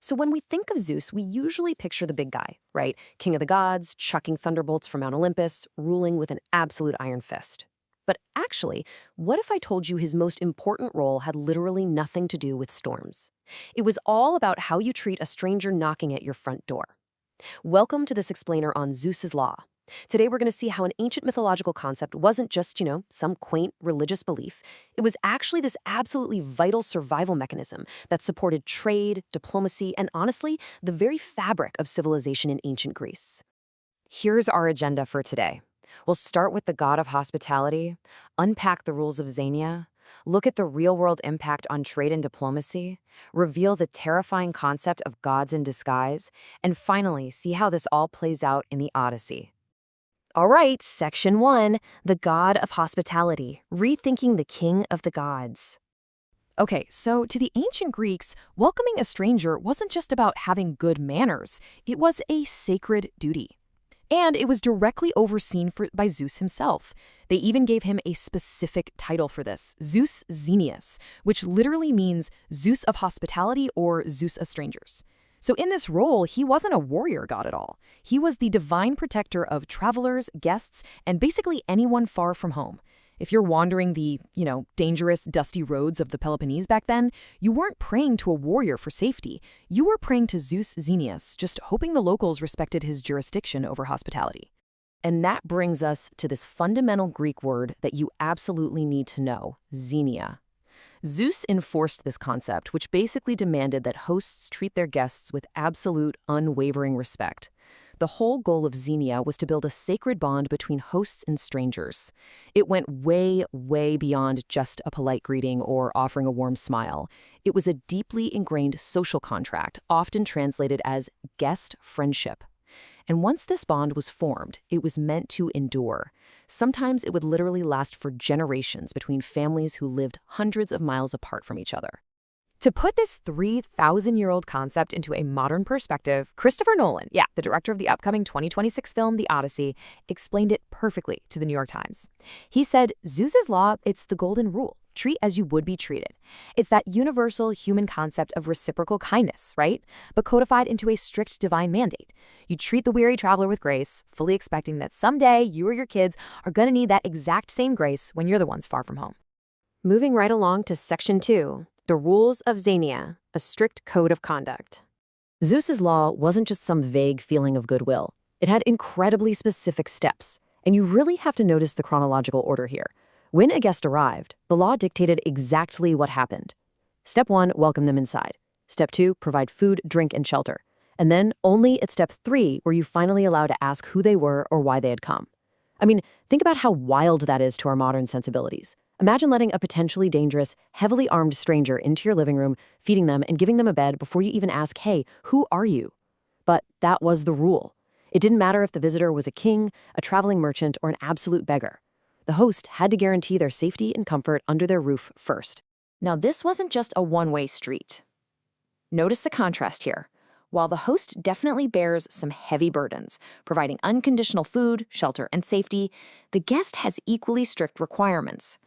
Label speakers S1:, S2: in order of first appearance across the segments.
S1: So when we think of Zeus, we usually picture the big guy, right? King of the gods, chucking thunderbolts from Mount Olympus, ruling with an absolute iron fist. But actually, what if I told you his most important role had literally nothing to do with storms? It was all about how you treat a stranger knocking at your front door. Welcome to this explainer on Zeus's Law. Today we're going to see how an ancient mythological concept wasn't just, some quaint religious belief. It was actually this absolutely vital survival mechanism that supported trade, diplomacy, and honestly, the very fabric of civilization in ancient Greece. Here's our agenda for today. We'll start with the god of hospitality, unpack the rules of Xenia, look at the real-world impact on trade and diplomacy, reveal the terrifying concept of gods in disguise, and finally see how this all plays out in the Odyssey. All right, Section 1, the god of hospitality, rethinking the king of the gods. Okay, so to the ancient Greeks, welcoming a stranger wasn't just about having good manners, it was a sacred duty. And it was directly overseen by Zeus himself. They even gave him a specific title for this, Zeus Xenius, which literally means Zeus of hospitality or Zeus of strangers. So in this role, he wasn't a warrior god at all. He was the divine protector of travelers, guests, and basically anyone far from home. If you're wandering the, dangerous, dusty roads of the Peloponnese back then, you weren't praying to a warrior for safety. You were praying to Zeus Xenius, just hoping the locals respected his jurisdiction over hospitality. And that brings us to this fundamental Greek word that you absolutely need to know, Xenia. Zeus enforced this concept, which basically demanded that hosts treat their guests with absolute, unwavering respect. The whole goal of Xenia was to build a sacred bond between hosts and strangers. It went way, way beyond just a polite greeting or offering a warm smile. It was a deeply ingrained social contract, often translated as guest friendship. And once this bond was formed, it was meant to endure. Sometimes it would literally last for generations between families who lived hundreds of miles apart from each other. To put this 3,000-year-old concept into a modern perspective, Christopher Nolan, the director of the upcoming 2026 film The Odyssey, explained it perfectly to the New York Times. He said, Zeus's law, it's the golden rule. Treat as you would be treated. It's that universal human concept of reciprocal kindness, right? But codified into a strict divine mandate. You treat the weary traveler with grace, fully expecting that someday you or your kids are going to need that exact same grace when you're the ones far from home. Moving right along to Section 2, the rules of Xenia, a strict code of conduct. Zeus's law wasn't just some vague feeling of goodwill. It had incredibly specific steps, and you really have to notice the chronological order here. When a guest arrived, the law dictated exactly what happened. Step 1, welcome them inside. Step 2, provide food, drink, and shelter. And then only at Step 3 were you finally allowed to ask who they were or why they had come. I mean, think about how wild that is to our modern sensibilities. Imagine letting a potentially dangerous, heavily armed stranger into your living room, feeding them and giving them a bed before you even ask, hey, who are you? But that was the rule. It didn't matter if the visitor was a king, a traveling merchant, or an absolute beggar. The host had to guarantee their safety and comfort under their roof first. Now, this wasn't just a one-way street. Notice the contrast here. While the host definitely bears some heavy burdens, providing unconditional food, shelter, and safety, the guest has equally strict requirements.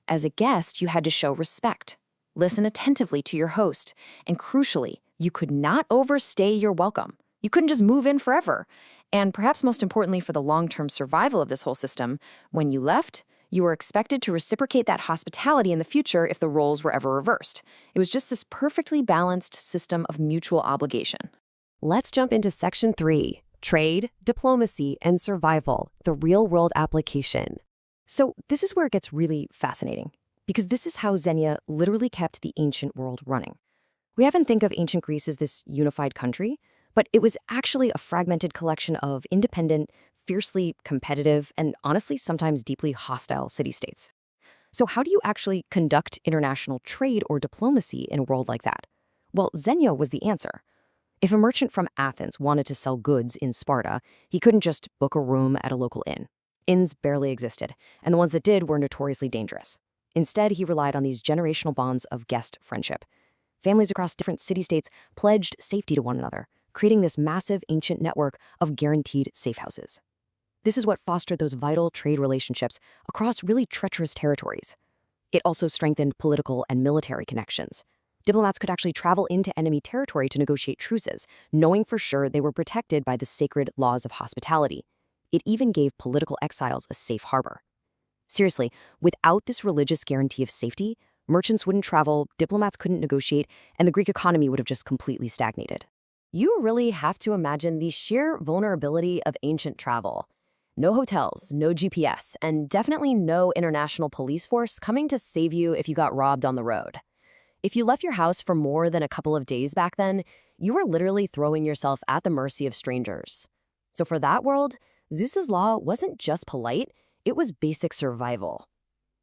S1: As a guest, you had to show respect, listen attentively to your host, and crucially, you could not overstay your welcome. You couldn't just move in forever. And perhaps most importantly for the long-term survival of this whole system, when you left, you were expected to reciprocate that hospitality in the future if the roles were ever reversed. It was just this perfectly balanced system of mutual obligation. Let's jump into Section 3, Trade, Diplomacy, and Survival, the real-world application. So this is where it gets really fascinating, because this is how Xenia literally kept the ancient world running. We often think of ancient Greece as this unified country, but it was actually a fragmented collection of independent, fiercely competitive, and honestly sometimes deeply hostile city-states. So how do you actually conduct international trade or diplomacy in a world like that? Well, Xenia was the answer. If a merchant from Athens wanted to sell goods in Sparta, he couldn't just book a room at a local inn. Inns barely existed, and the ones that did were notoriously dangerous. Instead, he relied on these generational bonds of guest friendship. Families across different city-states pledged safety to one another, creating this massive ancient network of guaranteed safe houses. This is what fostered those vital trade relationships across really treacherous territories. It also strengthened political and military connections. Diplomats could actually travel into enemy territory to negotiate truces, knowing for sure they were protected by the sacred laws of hospitality. It even gave political exiles a safe harbor. Seriously, without this religious guarantee of safety, merchants wouldn't travel, diplomats couldn't negotiate, and the Greek economy would have just completely stagnated. You really have to imagine the sheer vulnerability of ancient travel. No hotels, no GPS, and definitely no international police force coming to save you if you got robbed on the road. If you left your house for more than a couple of days back then, you were literally throwing yourself at the mercy of strangers. So for that world, Zeus's law wasn't just polite, it was basic survival.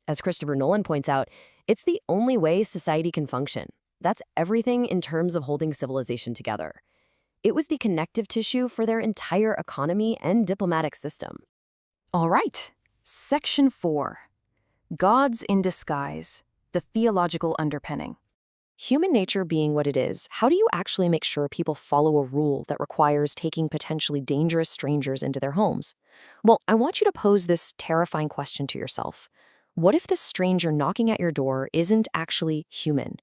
S1: As Christopher Nolan points out, it's the only way society can function. That's everything in terms of holding civilization together. It was the connective tissue for their entire economy and diplomatic system.
S2: All right, Section 4. Gods in disguise, the theological underpinning.
S1: Human nature being what it is, how do you actually make sure people follow a rule that requires taking potentially dangerous strangers into their homes? Well, I want you to pose this terrifying question to yourself. What if the stranger knocking at your door isn't actually human?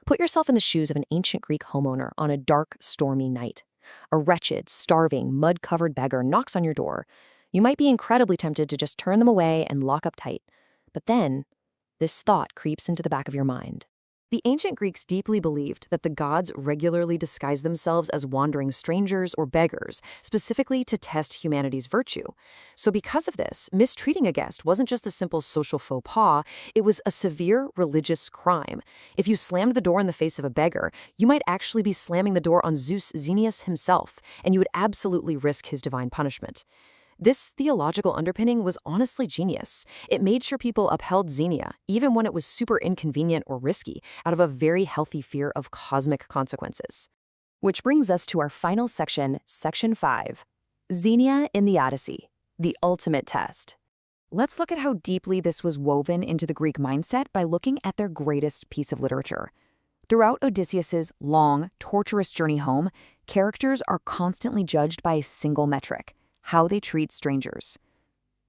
S1: Put yourself in the shoes of an ancient Greek homeowner on a dark, stormy night. A wretched, starving, mud-covered beggar knocks on your door. You might be incredibly tempted to just turn them away and lock up tight. But then, this thought creeps into the back of your mind. The ancient Greeks deeply believed that the gods regularly disguised themselves as wandering strangers or beggars, specifically to test humanity's virtue. So because of this, mistreating a guest wasn't just a simple social faux pas, it was a severe religious crime. If you slammed the door in the face of a beggar, you might actually be slamming the door on Zeus Xenius himself, and you would absolutely risk his divine punishment. This theological underpinning was honestly genius. It made sure people upheld Xenia, even when it was super inconvenient or risky, out of a very healthy fear of cosmic consequences. Which brings us to our final section, Section 5. Xenia in the Odyssey, the ultimate test. Let's look at how deeply this was woven into the Greek mindset by looking at their greatest piece of literature. Throughout Odysseus's long, torturous journey home, characters are constantly judged by a single metric: how they treat strangers.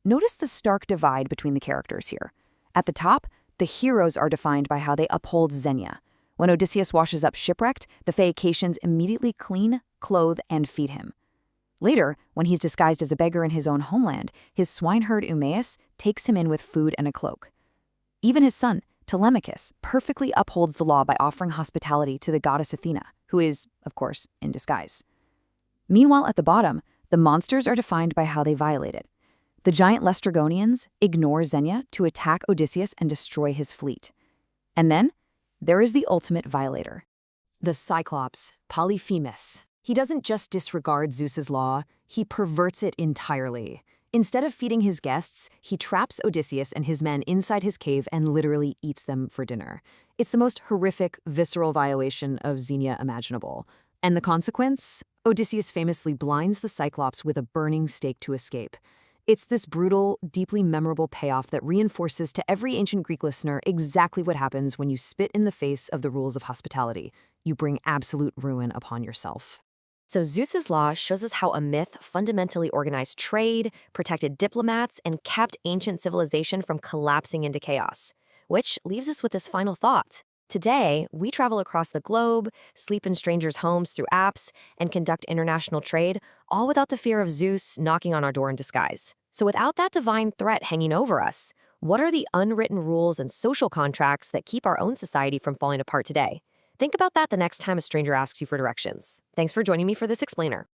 S1: Notice the stark divide between the characters here. At the top, the heroes are defined by how they uphold Xenia. When Odysseus washes up shipwrecked, the Phaeacians immediately clean, clothe, and feed him. Later, when he's disguised as a beggar in his own homeland, his swineherd Eumaeus takes him in with food and a cloak. Even his son, Telemachus, perfectly upholds the law by offering hospitality to the goddess Athena, who is, of course, in disguise. Meanwhile, at the bottom, the monsters are defined by how they violate it. The giant Laestrygonians ignore Xenia to attack Odysseus and destroy his fleet. And then, there is the ultimate violator. The Cyclops, Polyphemus. He doesn't just disregard Zeus's law, he perverts it entirely. Instead of feeding his guests, he traps Odysseus and his men inside his cave and literally eats them for dinner. It's the most horrific, visceral violation of Xenia imaginable. And the consequence? Odysseus famously blinds the Cyclops with a burning stake to escape. It's this brutal, deeply memorable payoff that reinforces to every ancient Greek listener exactly what happens when you spit in the face of the rules of hospitality. You bring absolute ruin upon yourself. So Zeus's law shows us how a myth fundamentally organized trade, protected diplomats, and kept ancient civilization from collapsing into chaos. Which leaves us with this final thought. Today, we travel across the globe, sleep in strangers' homes through apps, and conduct international trade, all without the fear of Zeus knocking on our door in disguise. So without that divine threat hanging over us, what are the unwritten rules and social contracts that keep our own society from falling apart today? Think about that the next time a stranger asks you for directions. Thanks for joining me for this explainer.